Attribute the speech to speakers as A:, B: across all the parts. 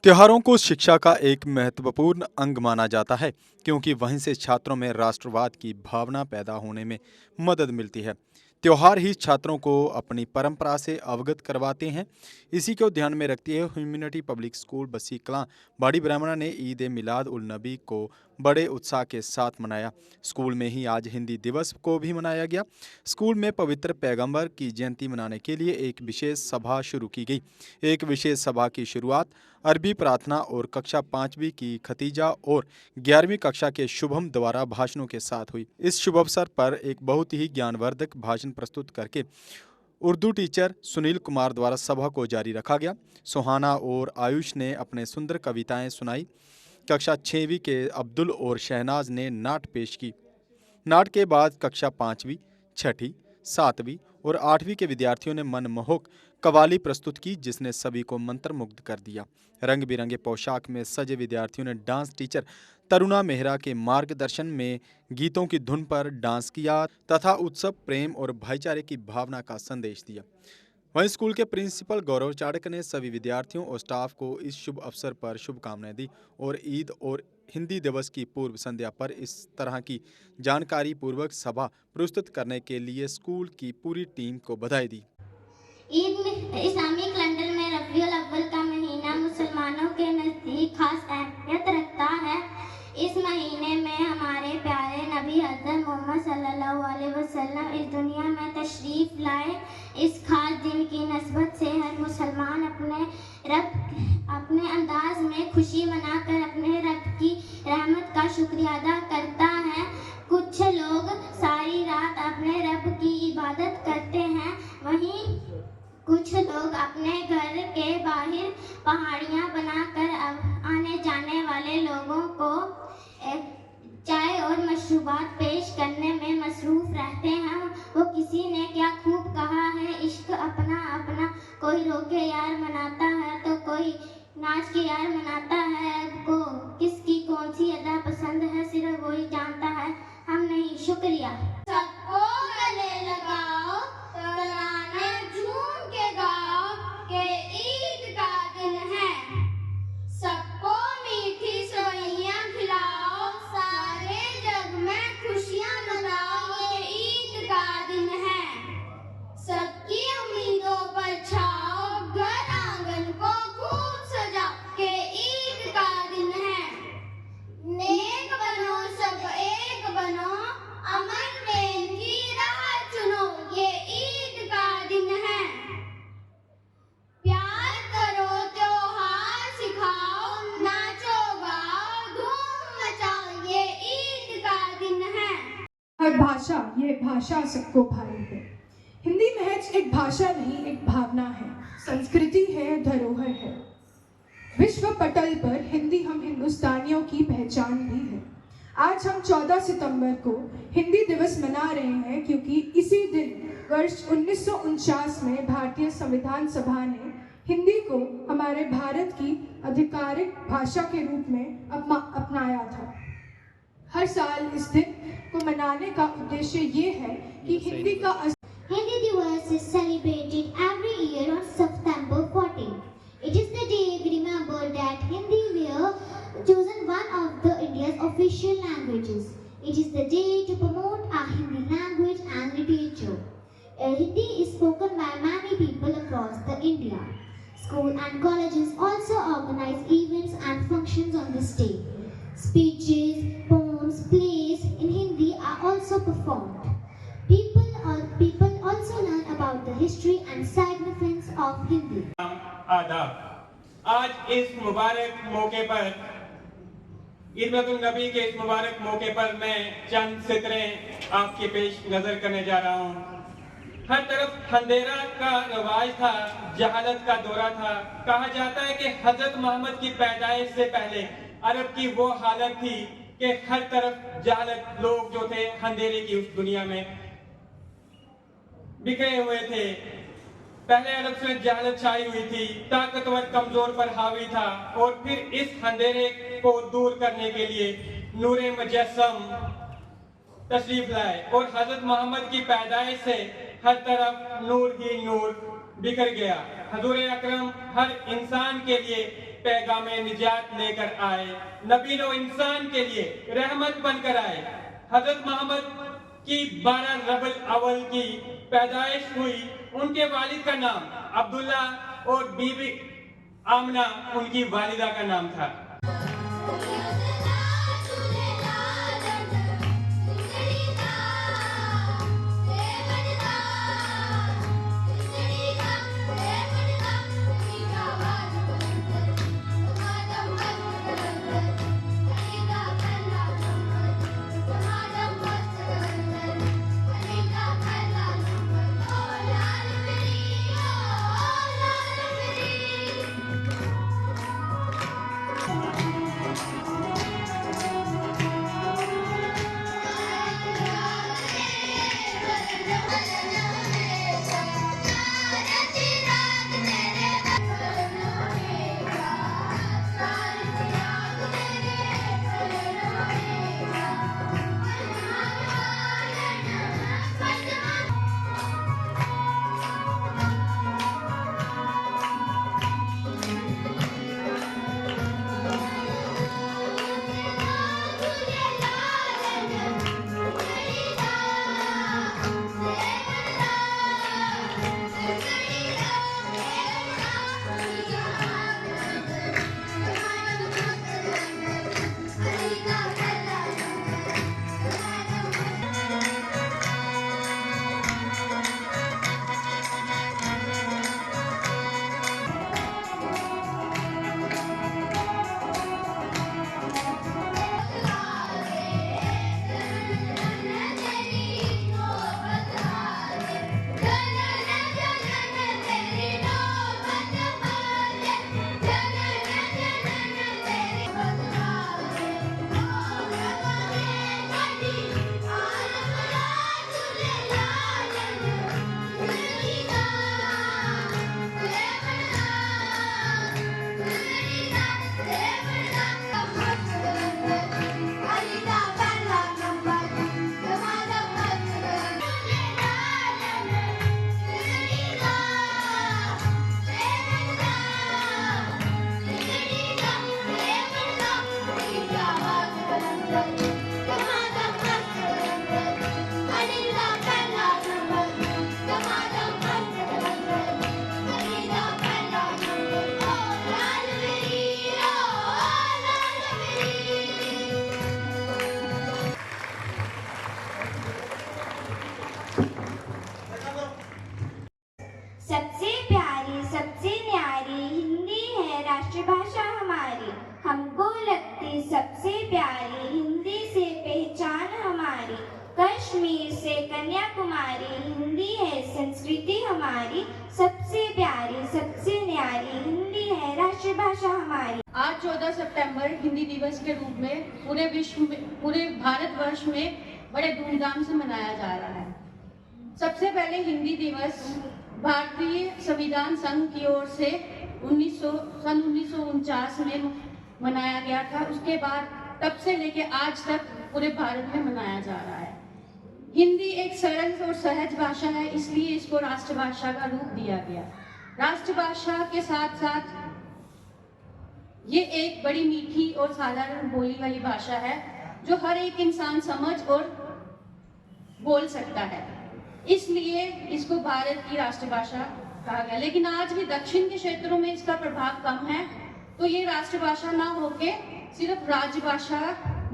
A: त्योहारों को शिक्षा का एक महत्वपूर्ण अंग माना जाता है क्योंकि वहीं से छात्रों में राष्ट्रवाद की भावना पैदा होने में मदद मिलती है। त्योहार ही छात्रों को अपनी परंपरा से अवगत करवाते हैं। इसी को ध्यान में रखते हुए humanity public school Bassi Kalan बाड़ी ब्राह्मणा ने ईद ए मिलाद उल नबी को बड़े उत्साह के साथ मनाया। स्कूल में ही आज हिंदी दिवस को भी मनाया गया। स्कूल में पवित्र पैगंबर की जयंती मनाने के लिए एक विशेष सभा शुरू की गई। एक विशेष सभा की शुरुआत अरबी प्रार्थना और कक्षा 5वीं की खतीजा और 11वीं कक्षा के शुभम द्वारा भाषणों के साथ हुई। इस शुभ अवसर पर एक बहुत ही ज्ञानवर्धक भाषण प्रस्तुत करके उर्दू टीचर सुनील कुमार द्वारा सभा को जारी रखा गया। सुहाना और आयुष ने अपने सुंदर कविताएं सुनाई। कक्षा 6वीं के अब्दुल और शहनाज ने नाट पेश की। नाट के बाद कक्षा 5वीं, 6ठी, 7वीं और 8वीं के विद्यार्थियों ने मनमोहक कव्वाली प्रस्तुत की जिसने सभी को मंत्रमुग्ध कर दिया। रंग बिरंगे पोशाक में सजे विद्यार्थियों ने डांस टीचर तरुणा मेहरा के मार्गदर्शन में गीतों की धुन पर डांस किया तथा उत्सव, प्रेम और भाईचारे की भावना का संदेश दिया। वहीं स्कूल के प्रिंसिपल गौरव चाणक्य ने सभी विद्यार्थियों और स्टाफ को इस शुभ अवसर पर शुभकामनाएं दी और ईद और हिंदी दिवस की पूर्व संध्या पर इस तरह की जानकारी पूर्वक सभा प्रस्तुत करने के लिए स्कूल की पूरी टीम को बधाई दी।
B: ईद में इस्लामी कैलेंडर में रबीउल अव्वल का महीना मुसलमानों के नज़दीक खास अहमियत रखता है। इस महीने में हमारे प्यारे नबी हज़रत मोहम्मद सल्लल्लाहु अलैहि वसल्लम इस दुनिया में तशरीफ़ लाए। इस खास दिन की नस्बत से हर मुसलमान अपने अंदाज में खुशी मनाकर अपने रब की रहमत का शुक्रिया अदा करता है। कुछ लोग सारी रात अपने रब की इबादत करते हैं, वहीं कुछ लोग अपने घर के बाहर पहाड़ियाँ बनाकर आने जाने वाले लोगों को चाय और मशरूबात पेश करने में मसरूफ रहते हैं। वो किसी ने क्या खूब कहा है, इश्क अपना अपना, कोई रोके यार मनाता है तो कोई नाच के यार मनाता है। को किसकी कौन सी अदा पसंद है सिर्फ वही जानता है, हम नहीं। शुक्रिया। सबको गले लगाओ, तराने झूम के गाओ के ईद का दिन है। सबको मीठी सेवइयां खिलाओ, सारे जग में खुशियां मनाओ, ये ईद का दिन है। सबकी उम्मीदों पर छाओ, घर आंगन को खूब सजाओ के ईद का दिन है। नेक बनो, सब एक बनो, अमन प्रेम की राह चुनो, ये ईद का दिन है। प्यार करो, त्योहार सिखाओ, नाचो गाओ, धूम मचाओ, ये ईद का दिन है।
C: हर भाषा, ये भाषा सबको भाई है। हिंदी महज एक भाषा नहीं, एक भावना है, संस्कृति है, धरोहर है। विश्व पटल पर हिंदी हम हिंदुस्तानियों की पहचान भी है। आज हम 14 सितंबर को हिंदी दिवस मना रहे हैं क्योंकि इसी दिन वर्ष 1949 में भारतीय संविधान सभा ने हिंदी को हमारे भारत की आधिकारिक भाषा के रूप में अपनाया था। हर साल इस दिन को मनाने का उद्देश्य ये है कि हिंदी
B: दिवस is celebrated every year on September 14. It is the day we remember that Hindi were chosen one of the India's official languages. It is the day to promote our Hindi language and literature. Hindi is spoken by many people across the India. Schools and colleges also organize events and functions on this day. Speeches, poems, plays in Hindi are also performed. People also learn about the history and significance of Hindi.
D: आदाब। आज इस मुबारक मौके पर, ईद उल नबी के इस मुबारक मौके पर मैं चंद सितरें आपके पेश नजर करने जा रहा हूँ। हर तरफ अंधेरा का रवाज था, जहालत का दौरा था। कहा जाता है कि हजरत मोहम्मद की पैदाइश से पहले अरब की वो हालत थी कि हर तरफ जहालत, लोग जो थे अंधेरे की उस दुनिया में बिखरे हुए थे। पहले अरब से जहालत छाई हुई थी, ताकतवर कमजोर पर हावी था और फिर इस अंधेरे को दूर करने के लिए नूरे मुजस्सम तशरीफ लाए और हजरत मोहम्मद की पैदाइश से हर तरफ नूर ही नूर बिखर गया। हजूर अकरम हर इंसान के लिए पैगाम निजात लेकर आए, नबी व इंसान के लिए रहमत बनकर आए। हजरत मोहम्मद की 12 रबीउल अव्वल की पैदाइश हुई। उनके वालिद का नाम अब्दुल्ला और बीबी आमना उनकी वालिदा का नाम था।
B: सबसे प्यारी सबसे न्यारी हिंदी है राष्ट्रभाषा हमारी। हमको लगती सबसे प्यारी हिंदी से पहचान हमारी। कश्मीर से कन्याकुमारी हिंदी है संस्कृति हमारी। सबसे प्यारी सबसे न्यारी हिंदी है राष्ट्रभाषा हमारी।
E: आज 14 सितंबर हिंदी दिवस के रूप में पूरे भारतवर्ष में बड़े धूमधाम से मनाया जा रहा है। सबसे पहले हिंदी दिवस भारतीय संविधान संघ की ओर से सन 1949 में मनाया गया था। उसके बाद तब से लेके आज तक पूरे भारत में मनाया जा रहा है। हिंदी एक सरल और सहज भाषा है, इसलिए इसको राष्ट्रभाषा का रूप दिया गया। राष्ट्रभाषा के साथ साथ ये एक बड़ी मीठी और साधारण बोली वाली भाषा है जो हर एक इंसान समझ और बोल सकता है, इसलिए इसको भारत की राष्ट्रभाषा कहा गया। लेकिन आज भी दक्षिण के क्षेत्रों में इसका प्रभाव कम है, तो ये राष्ट्रभाषा ना होके सिर्फ राजभाषा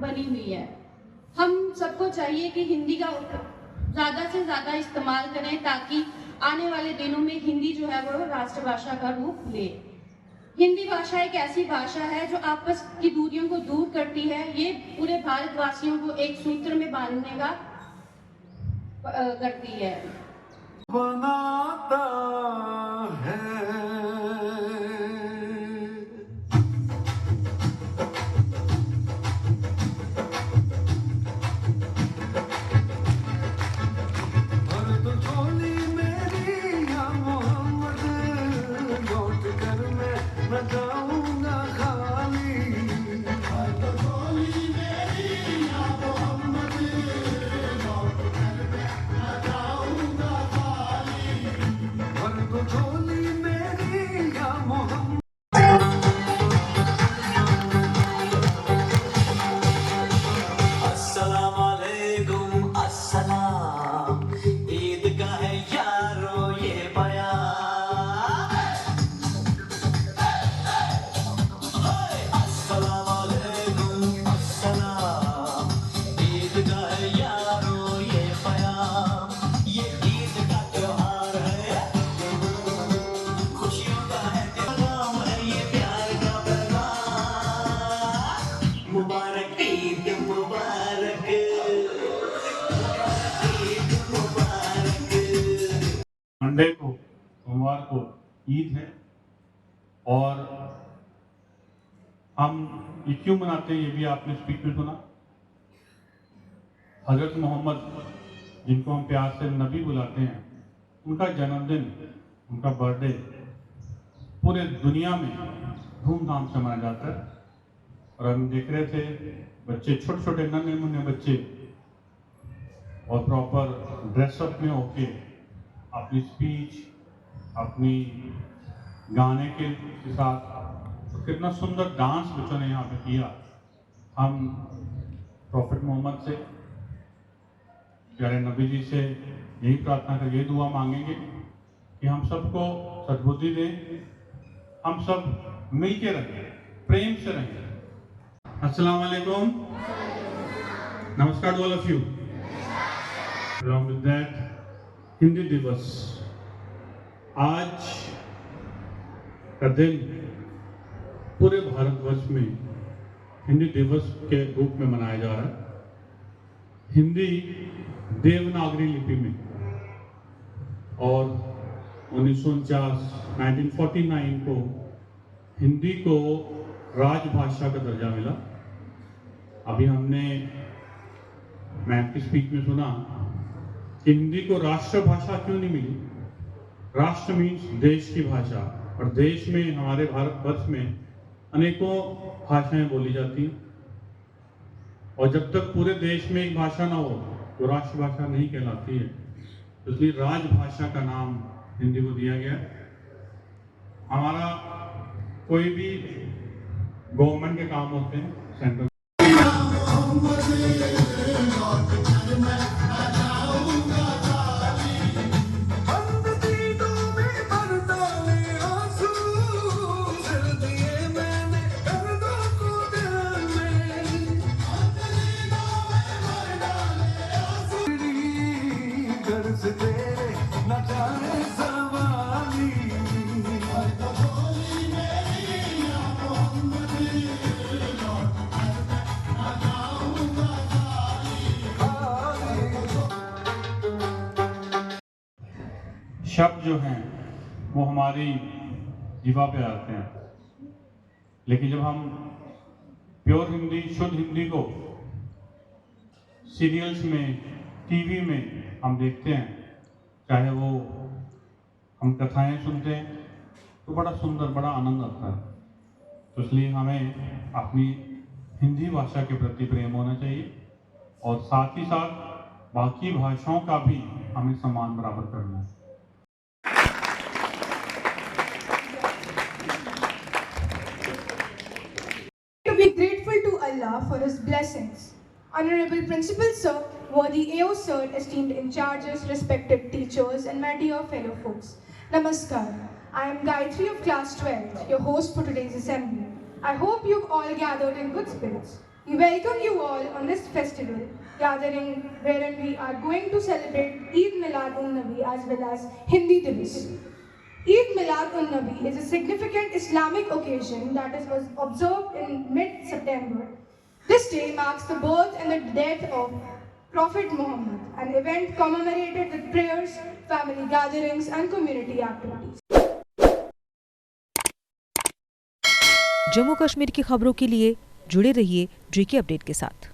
E: बनी हुई है। हम सबको चाहिए कि हिंदी का ज़्यादा से ज़्यादा इस्तेमाल करें ताकि आने वाले दिनों में हिंदी जो है वो राष्ट्रभाषा का रूप ले। हिंदी भाषा एक ऐसी भाषा है जो आपस की दूरियों को दूर करती है। ये पूरे भारतवासियों को एक सूत्र में बांधने का करती है।
F: बनाता है और तो झोली मेरी या मोहम्मद लौट कर मैं न जाऊंगा खाली। और तो झोली मेरी या मोहम्मद लौट कर मैं न जाऊंगा खाली। और तो झोली मेरी
G: को ईद है। और हम ये क्यों मनाते हैं ये भी आपने स्पीच में सुना। हज़रत मोहम्मद, जिनको हम प्यार से नबी बुलाते हैं, उनका जन्मदिन, उनका बर्थडे पूरे दुनिया में धूमधाम से मनाया जाता है। और हम देख रहे थे बच्चे, छोटे छोटे नन्हे मुन्ने बच्चे, और प्रॉपर ड्रेसअप में होके अपनी स्पीच, अपनी गाने के साथ, तो कितना सुंदर डांस बच्चों ने यहाँ पे किया। हम प्रॉफिट मोहम्मद से, प्यारे नबी जी से यही प्रार्थना कर, यही दुआ मांगेंगे कि हम सबको सद्बुद्धि दें, हम सब मिलके रहें, प्रेम से रहें। अस्सलाम वालेकुम, नमस्कार to all of you. Along with that, Hindi दिवस आज का दिन पूरे भारतवर्ष में हिंदी दिवस के रूप में मनाया जा रहा है। हिंदी देवनागरी लिपि में, और 1949 को हिंदी को राजभाषा का दर्जा मिला। अभी हमने मैम की स्पीच में सुना कि हिंदी को राष्ट्रभाषा क्यों नहीं मिली। राष्ट्र मीन्स देश की भाषा, और देश में, हमारे भारतवर्ष में अनेकों भाषाएं बोली जाती हैं, और जब तक पूरे देश में एक भाषा ना हो तो राष्ट्रभाषा नहीं कहलाती है। तो इसलिए राजभाषा का नाम हिंदी को दिया गया। हमारा कोई भी गवर्नमेंट के काम होते हैं, सेंट्रल शब्द जो हैं वो हमारी जीवा पे आते हैं, लेकिन जब हम प्योर हिंदी, शुद्ध हिंदी को सीरियल्स में, टीवी में हम देखते हैं, चाहे वो हम कथाएं सुनते हैं, तो बड़ा सुंदर, बड़ा आनंद आता है। तो इसलिए हमें अपनी हिंदी भाषा के प्रति प्रेम होना चाहिए, और साथ ही साथ बाकी भाषाओं का भी हमें सम्मान बराबर करना है।
C: To be grateful to Allah for His blessings. Honorable Principal Sir, worthy AO Sir, esteemed in charges, respected teachers, and my dear fellow folks. Namaskar. I am Gayatri of class 12, your host for today's assembly. I hope you've all gathered in good spirits. We welcome you all on this festival gathering wherein we are going to celebrate Eid Milad-un-Nabi as well as Hindi Divas. Eid Milad-un-Nabi is a significant Islamic occasion that was observed in mid-September. This day marks the birth and the death of Prophet Muhammad, an event commemorated with prayers, family gatherings and community activities.
H: Jammu Kashmir की खबरों के लिए जुड़े रहिए JK update के साथ।